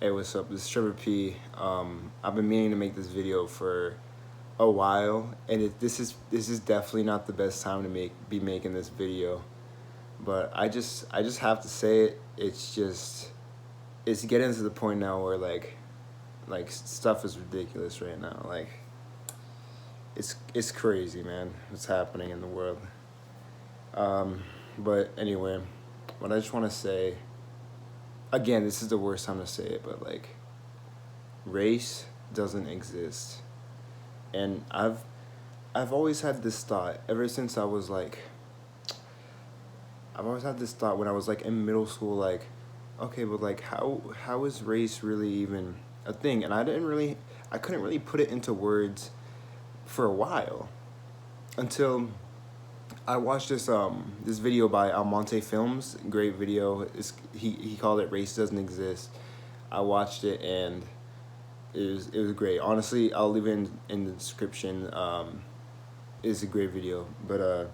Hey, what's up? This is Trevor P. I've been meaning to make this video for a while, and this is definitely not the best time to be making this video. But I just have to say it. It's getting to the point now where like stuff is ridiculous right now. Like it's crazy, man. What's happening in the world? But anyway, what I just want to say. Again, this is the worst time to say it, but like, race doesn't exist. And I've always had this thought ever since I've always had this thought when I was like in middle school, like, okay, but like how is race really even a thing? And I couldn't really put it into words for a while until I watched this video by Almonte Films. Great video. He called it "Race Doesn't Exist." I watched it and it was great. Honestly, I'll leave it in the description. It's a great video, but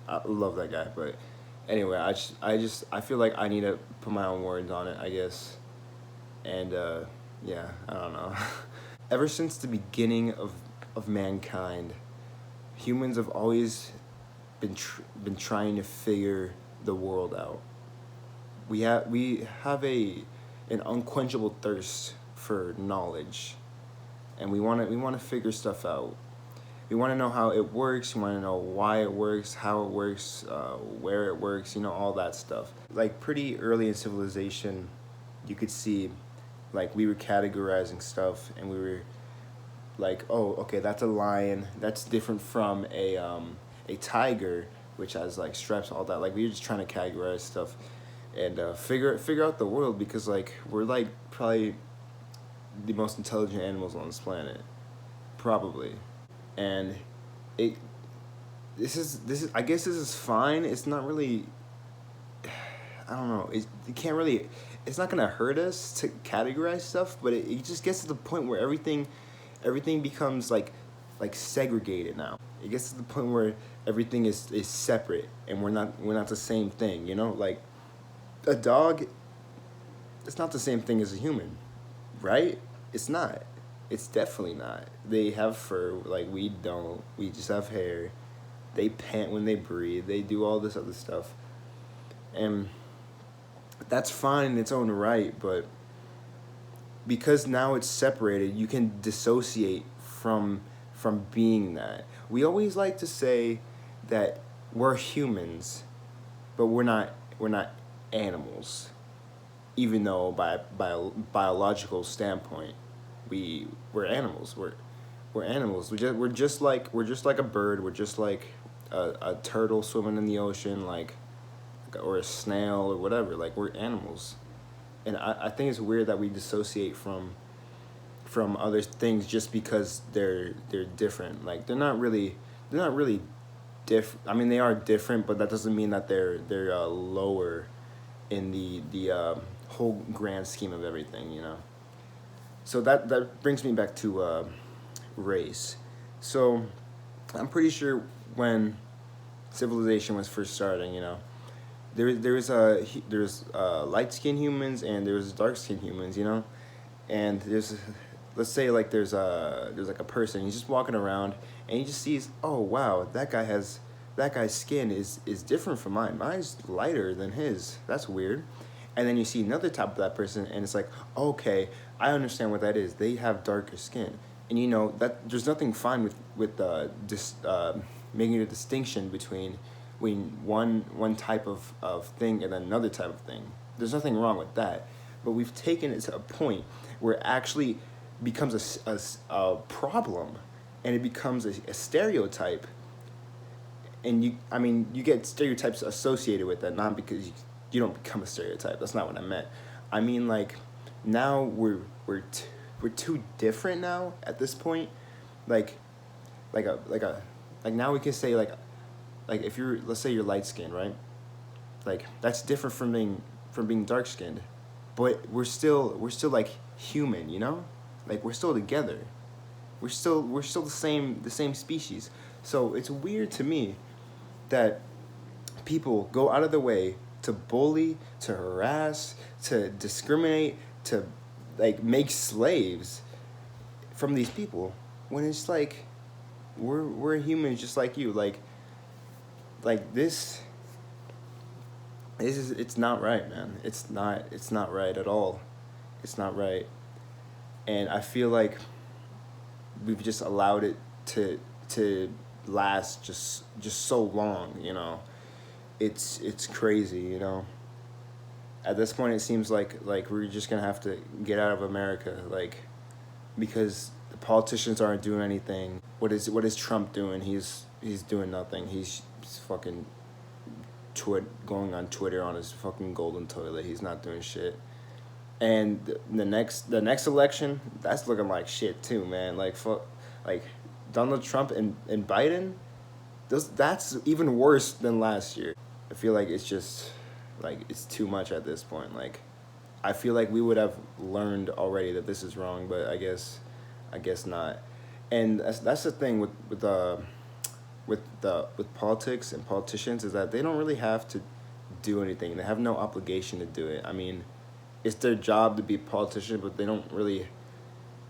I love that guy. But anyway, I feel like I need to put my own words on it, I guess. And yeah, I don't know. Ever since the beginning of mankind, humans have always been trying to figure the world out. We have an unquenchable thirst for knowledge, and we want to figure stuff out. We want to know how it works. We want to know why it works, how it works, where it works. All that stuff. Like pretty early in civilization, you could see, like we were categorizing stuff, and we were like, oh, okay, that's a lion. That's different from a tiger, which has like stripes, all that. Like we were just trying to categorize stuff and figure out the world, because like we're like probably the most intelligent animals on this planet, probably. And it this is I guess this is fine. It's not really, I don't know. It can't really. It's not gonna hurt us to categorize stuff, but it just gets to the point where everything becomes like segregated now. It gets to the point where everything is separate, and we're not the same thing. Like a dog. It's not the same thing as a human, right? It's not. It's definitely not. They have fur like we don't. We just have hair. They pant when they breathe. They do all this other stuff, and that's fine in its own right. But because now it's separated, you can dissociate from being that. We always like to say that we're humans, but we're not animals. Even though by a biological standpoint, we're animals. We're animals. We're just like a bird. We're just like a turtle swimming in the ocean, or a snail or whatever. Like we're animals. And I think it's weird that we dissociate from other things just because they're different. Like they're not really different. I mean, they are different, but that doesn't mean that they're lower in the whole grand scheme of everything. So that brings me back to race. So I'm pretty sure when civilization was first starting, there's light skinned humans and there's dark skinned humans, and let's say like there's like a person, he's just walking around and he just sees, oh wow, that guy's skin is different from mine. Mine's lighter than his. That's weird. And then you see another type of that person, and it's like, okay, I understand what that is. They have darker skin, and that there's nothing fine with making a distinction between one type of thing and another type of thing. There's nothing wrong with that, but we've taken it to a point where it actually becomes a problem, and it becomes a stereotype. And you get stereotypes associated with that, not because you don't become a stereotype. That's not what I meant. I mean, like, now we're too different now at this point. Like now we can say like if let's say you're light skinned, right? Like that's different from being dark skinned, but we're still like human, Like we're still together. We're still the same species. So it's weird to me that people go out of their way to bully, to harass, to discriminate, to like make slaves from these people when it's like we're humans just like you. Like this is it's not right, man. It's not right at all. It's not right. And I feel like we've just allowed it to last just so long, you know. It's crazy, you know. At this point it seems like we're just going to have to get out of America, like, because the politicians aren't doing anything. What is Trump doing? He's doing nothing. He's fucking going on Twitter on his fucking golden toilet. He's not doing shit. And the next election, that's looking like shit too, man. Like fuck, like Donald Trump and Biden, that's even worse than last year. I feel like it's just like it's too much at this point. Like I feel like we would have learned already that this is wrong, but I guess not. And that's the thing with politics and politicians, is that they don't really have to do anything. They have no obligation to do it. I mean, it's their job to be a politician, but they don't really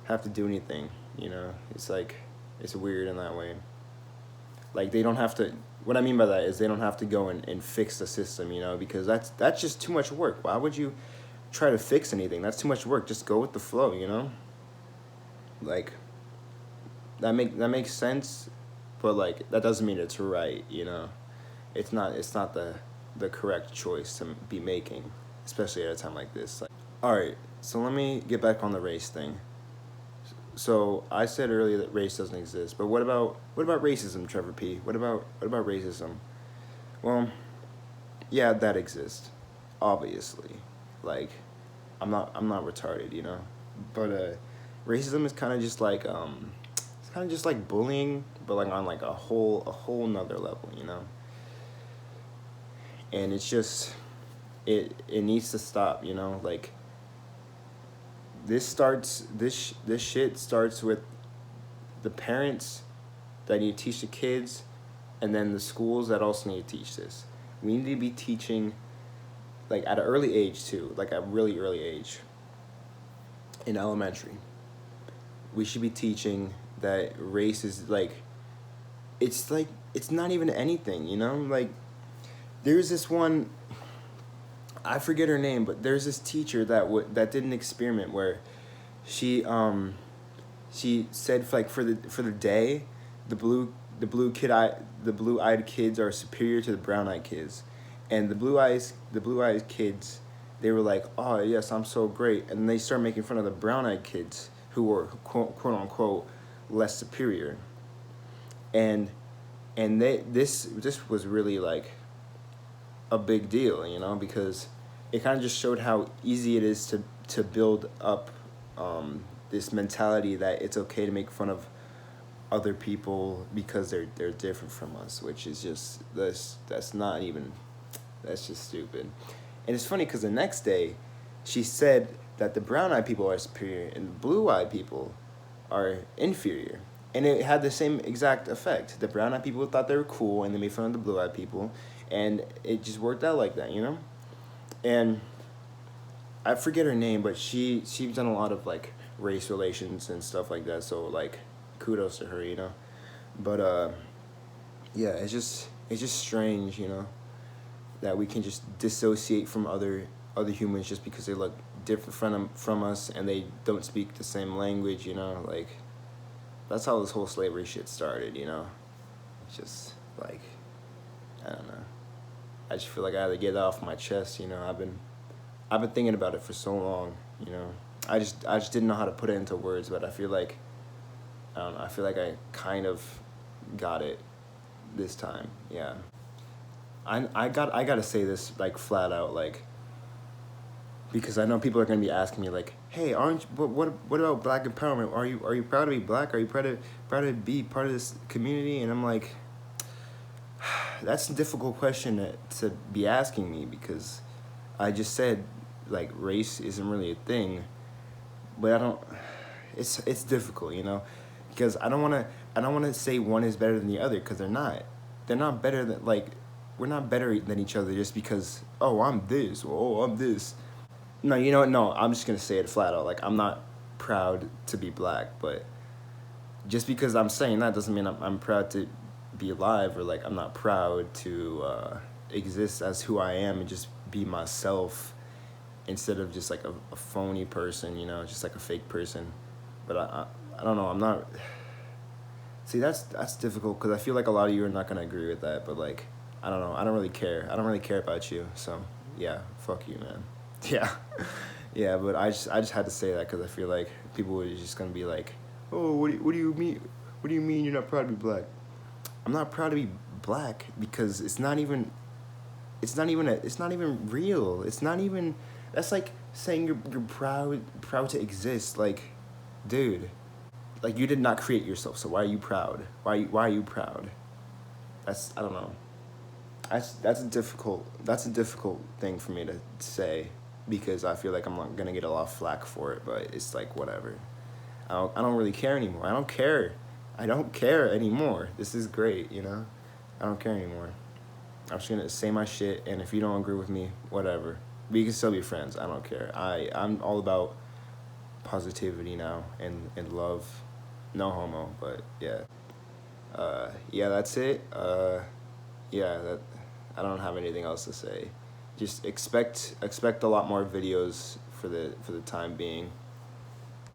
have to do anything, you know? It's like, it's weird in that way. Like, they don't have to, what I mean by that is they don't have to go and fix the system, you know, because that's just too much work. Why would you try to fix anything? That's too much work. Just go with the flow, you know? Like, that makes sense, but like that doesn't mean it's right, you know. It's not the correct choice to be making, especially at a time like this. Like, all right, so let me get back on the race thing. So I said earlier that race doesn't exist, but what about racism, Trevor P? What about racism? Well, yeah, that exists, obviously. Like, I'm not retarded, you know, but racism is kind of just like it's kind of just like bullying, but like on like a whole nother level, you know. And it's just it needs to stop, you know. Like, this shit starts with the parents that need to teach the kids, and then the schools that also need to teach this. We need to be teaching, like, at an early age too, like a really early age. In elementary, we should be teaching that race is like it's not even anything, you know. Like, there's this one, I forget her name, but there's this teacher that did an experiment where she said, like, for the day, the blue-eyed kids are superior to the brown-eyed kids, and the blue-eyed kids, they were like, oh yes, I'm so great, and they start making fun of the brown-eyed kids who were quote unquote less superior, and this was really like a big deal, you know, because it kind of just showed how easy it is to build up this mentality that it's okay to make fun of other people because they're different from us, which is just that's just stupid. And it's funny because the next day she said that the brown-eyed people are superior and the blue-eyed people are inferior. And it had the same exact effect. The brown-eyed people thought they were cool and they made fun of the blue-eyed people, and it just worked out like that, you know? And I forget her name, but she's done a lot of like race relations and stuff like that, so like kudos to her, you know? But yeah, it's just strange, you know, that we can just dissociate from other humans just because they look different from us and they don't speak the same language, you know? Like, that's how this whole slavery shit started, you know? It's just like, I don't know. I just feel like I had to get it off my chest, you know. I've been thinking about it for so long, you know. I just didn't know how to put it into words, but I feel like I don't know. I feel like I kind of got it this time. Yeah. I gotta say this like flat out, like, because I know people are gonna be asking me like, hey, what about black empowerment? Are you proud to be black? Are you proud to be part of this community? And I'm like, that's a difficult question to be asking me, because I just said like race isn't really a thing, but it's difficult, you know, because I don't want to say one is better than the other, because they're not better than, like, we're not better than each other just because, oh, I'm this, or oh, I'm this. No, you know what? No, I'm just gonna say it flat out. Like, I'm not proud to be black, but just because I'm saying that doesn't mean I'm proud to be alive, or like I'm not proud to exist as who I am and just be myself instead of just like a phony person, you know, just like a fake person. But I don't know. I'm not. See, that's difficult because I feel like a lot of you are not gonna agree with that. But like, I don't know. I don't really care. I don't really care about you. So yeah, fuck you, man. Yeah, yeah. But I just had to say that because I feel like people were just gonna be like, oh, what do you mean? What do you mean you're not proud to be black? I'm not proud to be black because it's not even real. It's not even. That's like saying you're proud to exist. Like, dude, like you did not create yourself. So why are you proud? Why are you proud? That's, I don't know. That's a difficult thing for me to say because I feel like I'm not gonna get a lot of flack for it. But it's like whatever. I don't really care anymore. I don't care. I don't care anymore. This is great, you know. I don't care anymore. I'm just gonna say my shit, and if you don't agree with me, whatever. We can still be friends. I don't care. I'm all about positivity now and love. No homo, but yeah. Yeah, that's it. Yeah, that I don't have anything else to say. Just expect a lot more videos for the time being.